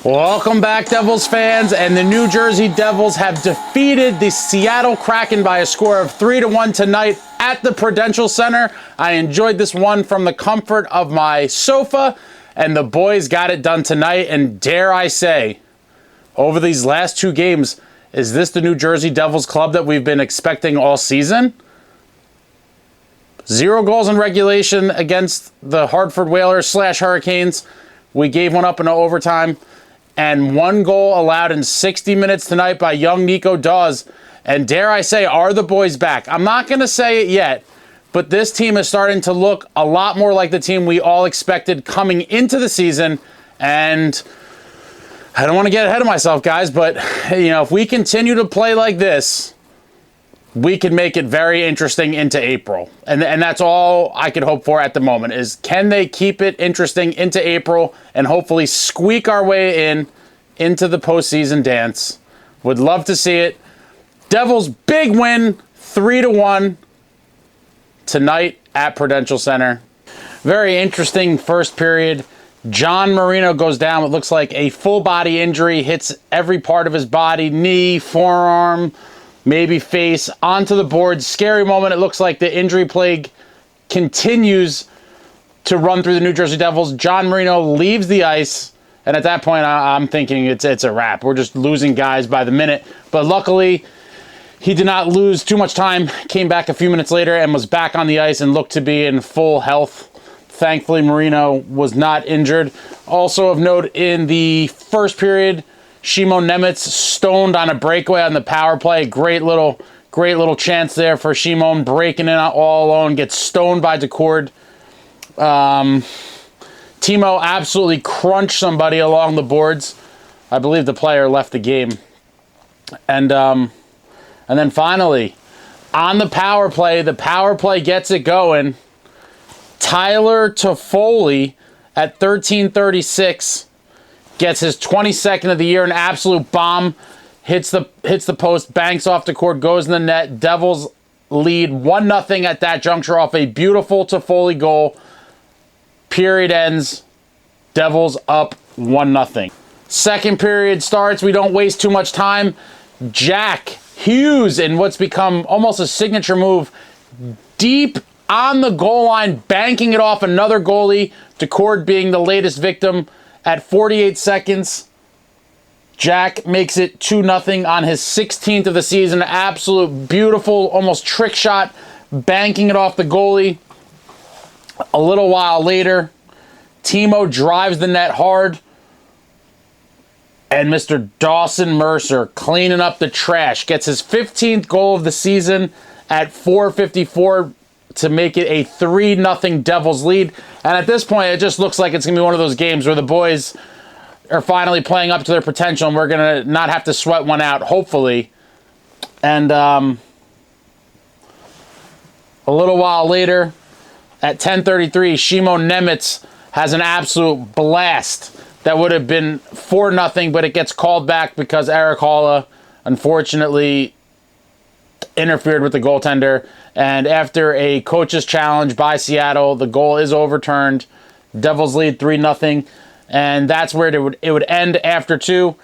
Welcome back, Devils fans, and the New Jersey Devils have defeated the Seattle Kraken by a score of 3-1 tonight at the Prudential Center. I enjoyed this one from the comfort of my sofa, and the boys got it done tonight. And dare I say, over these last two games, is this the New Jersey Devils club that we've been expecting all season? 0 goals in regulation against the Hartford Whalers / Hurricanes. We gave one up in overtime. And 1 goal allowed in 60 minutes tonight by young Nico Daws. And dare I say, are the boys back? I'm not going to say it yet, but this team is starting to look a lot more like the team we all expected coming into the season. And I don't want to get ahead of myself, guys, but if we continue to play like this, we can make it very interesting into April. And that's all I could hope for at the moment is, can they keep it interesting into April and hopefully squeak our way into the postseason dance? Would love to see it. Devils big win, 3-1 tonight at Prudential Center. Very interesting first period. John Marino goes down. It looks like a full body injury, hits every part of his body, knee, forearm, maybe face, onto the board. Scary moment. It looks like the injury plague continues to run through the New Jersey Devils. John Marino leaves the ice, and at that point, I'm thinking it's a wrap. We're just losing guys by the minute. But luckily, he did not lose too much time, came back a few minutes later and was back on the ice and looked to be in full health. Thankfully, Marino was not injured. Also of note, in the first period, Shimon Nemeth stoned on a breakaway on the power play. Great little chance there for Shimon, breaking in all alone, gets stoned by Decord. Timo absolutely crunched somebody along the boards. I believe the player left the game. And then finally, on the power play gets it going. Tylertoffoli at 13:36 gets his 22nd of the year, an absolute bomb, hits the post, banks off the court, goes in the net. Devils lead 1-0 at that juncture off a beautiful Toffoli goal. Period ends. Devils up 1-0. Second period starts. We don't waste too much time. Jackhughes, in what's become almost a signature move, deep on the goal line, banking it off another goalie. Decord being the latest victim. At 48 seconds, Jack makes it 2-0 on his 16th of the season. Absolute beautiful, almost trick shot, banking it off the goalie. A little while later, Timo drives the net hard, and Mr. Dawson Mercer, cleaning up the trash, gets his 15th goal of the season at 4:54 to make it a 3-0 Devils lead. And at this point, it just looks like it's going to be one of those games where the boys are finally playing up to their potential, and we're going to not have to sweat one out, hopefully. And a little while later, at 10:33, Shimon Nemeth has an absolute blast that would have been 4-0, but it gets called back because Eric Halla, unfortunately, interfered with the goaltender. And after a coach's challenge by Seattle, the goal is overturned. Devils lead 3-0, and that's where it would end after 2.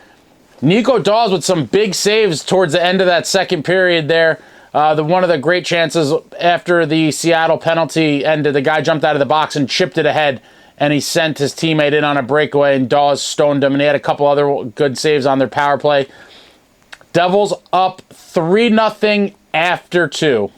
Nico Daws with some big saves towards the end of that second period there. One of the great chances after the Seattle penalty ended, the guy jumped out of the box and chipped it ahead, and he sent his teammate in on a breakaway, and Daws stoned him, and he had a couple other good saves on their power play. Devils up 3-0 after 2.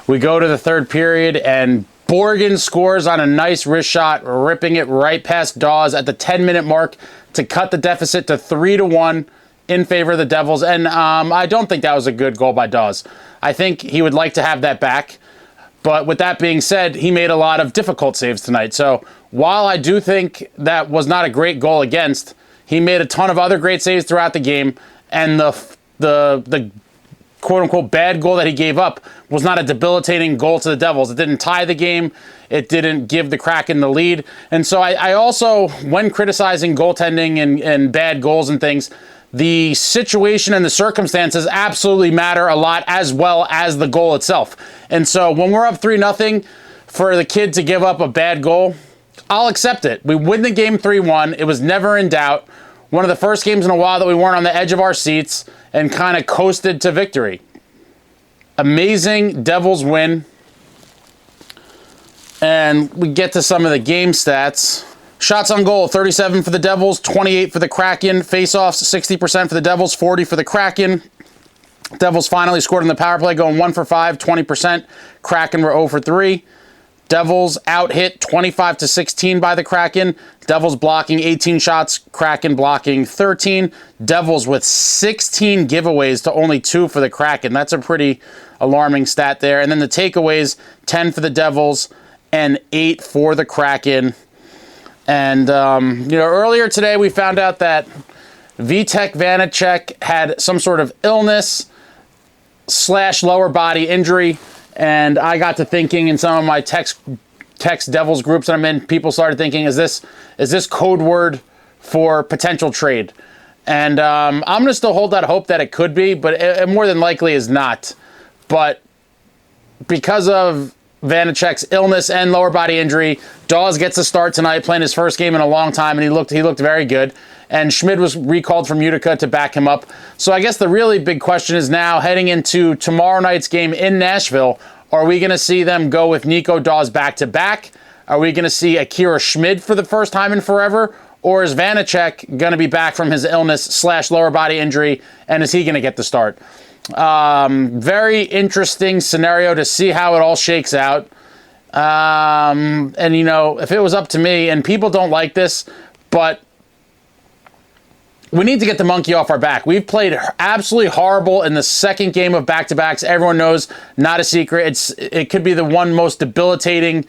We go to the third period, and Borgen scores on a nice wrist shot, ripping it right past Daws at the 10-minute mark to cut the deficit to 3-1 in favor of the Devils. And I don't think that was a good goal by Daws. I think he would like to have that back. But with that being said, he made a lot of difficult saves tonight. So while I do think that was not a great goal against, he made a ton of other great saves throughout the game. And the quote-unquote bad goal that he gave up was not a debilitating goal to the Devils. It didn't tie the game. It didn't give the Kraken the lead. And so I also, when criticizing goaltending and bad goals and things, the situation and the circumstances absolutely matter a lot, as well as the goal itself. And so when we're up 3-0, for the kid to give up a bad goal, I'll accept it. We win the game 3-1. It was never in doubt. one of the first games in a while that we weren't on the edge of our seats and kind of coasted to victory. Amazing Devils win. And we get to some of the game stats. Shots on goal, 37 for the Devils, 28 for the Kraken. Face-offs, 60% for the Devils, 40 for the Kraken. Devils finally scored on the power play, going 1 for 5, 20%. Kraken were 0 for 3. Devils out-hit 25-16 by the Kraken. Devils blocking 18 shots, Kraken blocking 13. Devils with 16 giveaways to only 2 for the Kraken. That's a pretty alarming stat there. And then the takeaways, 10 for the Devils and 8 for the Kraken. And, earlier today we found out that Vitek Vanacek had some sort of illness / lower body injury. And I got to thinking in some of my text Devils groups that I'm in, people started thinking, is this code word for potential trade? And I'm going to still hold that hope that it could be, but it more than likely is not. But because of Vanacek's illness and lower body injury, Dawes gets a start tonight, playing his first game in a long time, and he looked very good. And Schmid was recalled from Utica to back him up. So I guess the really big question is now, heading into tomorrow night's game in Nashville, are we going to see them go with Nico Dawes back-to-back? Are we going to see Akira Schmid for the first time in forever? Or is Vanacek going to be back from his illness / lower body injury, and is he going to get the start? Very interesting scenario to see how it all shakes out. If it was up to me, and people don't like this, but we need to get the monkey off our back. We've played absolutely horrible in the second game of back-to-backs. Everyone knows, not a secret. It could be the one most debilitating,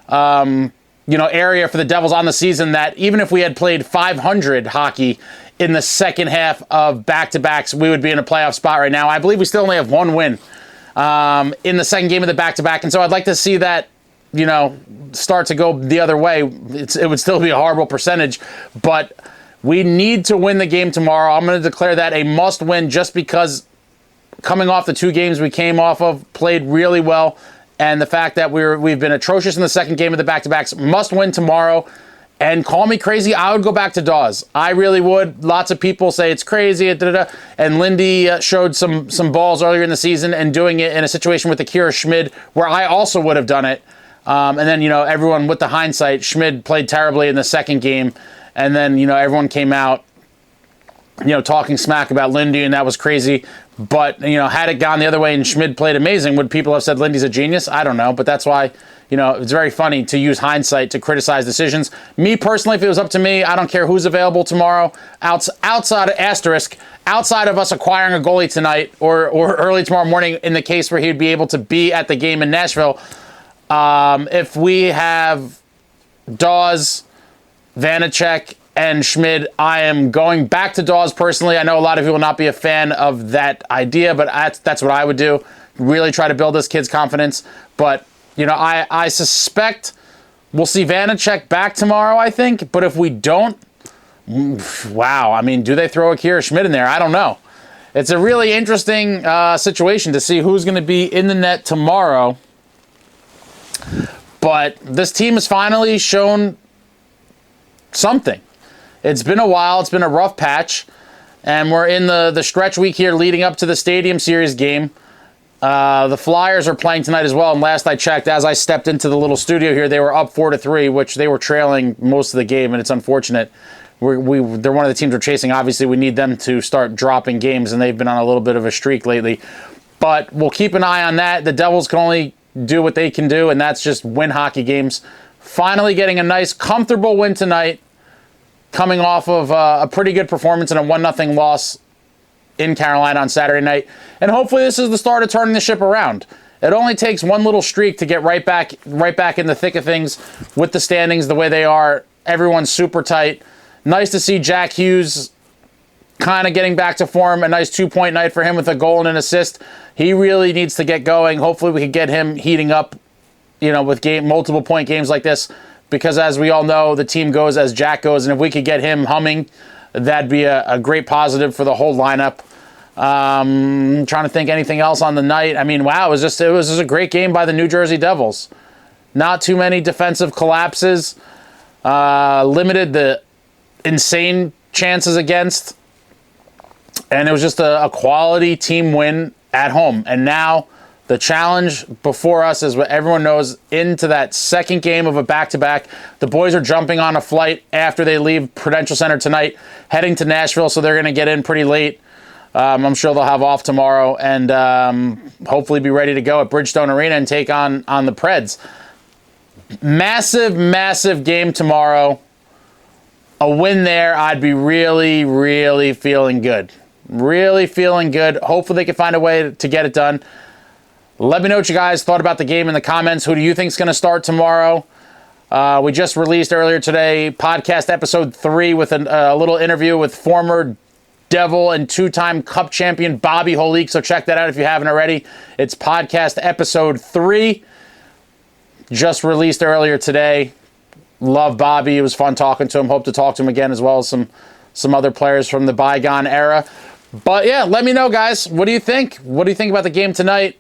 area for the Devils on the season, that even if we had played 500 hockey in the second half of back-to-backs, we would be in a playoff spot right now. I believe we still only have one win in the second game of the back-to-back. And so I'd like to see that, start to go the other way. It would still be a horrible percentage, but we need to win the game tomorrow. I'm going to declare that a must-win, just because coming off the 2 games we came off of, played really well, and the fact that we've been atrocious in the second game of the back-to-backs. Must win tomorrow. And call me crazy, I would go back to Dawes. I really would. Lots of people say it's crazy, and Lindy showed some balls earlier in the season and doing it in a situation with Akira Schmid where I also would have done it. And then, everyone with the hindsight, Schmid played terribly in the second game. And then, everyone came out, talking smack about Lindy, and that was crazy. But, had it gone the other way and Schmid played amazing, would people have said Lindy's a genius? I don't know. But that's why, it's very funny to use hindsight to criticize decisions. Me personally, if it was up to me, I don't care who's available tomorrow. Outside of us acquiring a goalie tonight or early tomorrow morning, in the case where he'd be able to be at the game in Nashville, if we have Dawes, Vanacek, and Schmid, I am going back to Dawes personally. I know a lot of you will not be a fan of that idea, but that's what I would do. Really try to build this kid's confidence. But, I suspect we'll see Vanacek back tomorrow, I think. But if we don't, wow. I mean, do they throw Akira Schmid in there? I don't know. It's a really interesting situation to see who's going to be in the net tomorrow. But this team has finally shown something. It's been a while. It's been a rough patch. And we're in the stretch week here leading up to the Stadium Series game. The Flyers are playing tonight as well. And last I checked, as I stepped into the little studio here, they were up 4-3, which they were trailing most of the game. And it's unfortunate. They're one of the teams we're chasing. Obviously, we need them to start dropping games, and they've been on a little bit of a streak lately. But we'll keep an eye on that. The Devils can only do what they can do, and that's just win hockey games. Finally getting a nice, comfortable win tonight, coming off of a pretty good performance and a 1-0 loss in Carolina on Saturday night. And hopefully this is the start of turning the ship around. It only takes one little streak to get right back in the thick of things with the standings the way they are. Everyone's super tight. Nice to see Jack Hughes kind of getting back to form. A nice 2-point night for him with a goal and an assist. He really needs to get going. Hopefully we can get him heating up, with multiple point games like this. Because as we all know, the team goes as Jack goes. And if we could get him humming, that'd be a great positive for the whole lineup. Trying to think anything else on the night. I mean, wow, it was just a great game by the New Jersey Devils. Not too many defensive collapses. Limited the insane chances against. And it was just a quality team win at home. And now the challenge before us is what everyone knows, into that second game of a back-to-back. The boys are jumping on a flight after they leave Prudential Center tonight, heading to Nashville, so they're going to get in pretty late. I'm sure they'll have off tomorrow and hopefully be ready to go at Bridgestone Arena and take on the Preds. Massive, massive game tomorrow. A win there, I'd be really, really feeling good. Really feeling good. Hopefully they can find a way to get it done. Let me know what you guys thought about the game in the comments. Who do you think is going to start tomorrow? We just released earlier today podcast episode 3 with a little interview with former Devil and 2-time Cup champion Bobby Holik. So check that out if you haven't already. It's podcast episode 3. Just released earlier today. Love Bobby. It was fun talking to him. Hope to talk to him again, as well as some other players from the bygone era. But yeah, let me know, guys. What do you think? What do you think about the game tonight?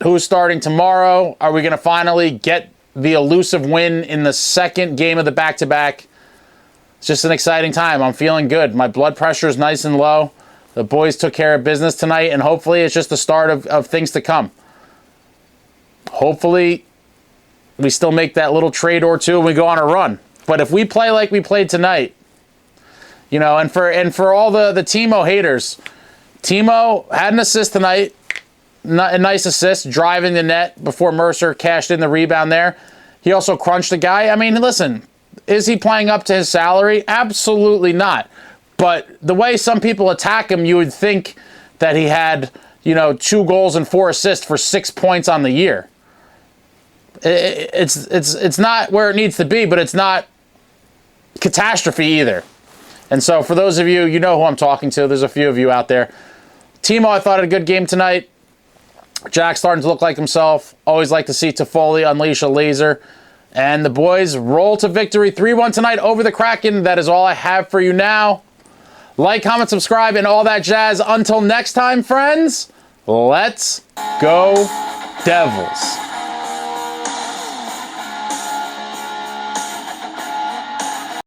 Who's starting tomorrow? Are we going to finally get the elusive win in the second game of the back-to-back? It's just an exciting time. I'm feeling good. My blood pressure is nice and low. The boys took care of business tonight, and hopefully it's just the start of things to come. Hopefully we still make that little trade or two and we go on a run. But if we play like we played tonight, you know, and for all the Timo haters, Timo had an assist tonight. A nice assist, driving the net before Mercer cashed in the rebound there. He also crunched the guy. I mean, listen, is he playing up to his salary? Absolutely not. But the way some people attack him, you would think that he had, 2 goals and 4 assists for 6 points on the year. It's not where it needs to be, but it's not catastrophe either. And so for those of you, you know who I'm talking to. There's a few of you out there. Timo, I thought, had a good game tonight. Jack's starting to look like himself. Always like to see Toffoli unleash a laser. And the boys roll to victory 3-1 tonight over the Kraken. That is all I have for you now. Like, comment, subscribe, and all that jazz. Until next time, friends, let's go Devils.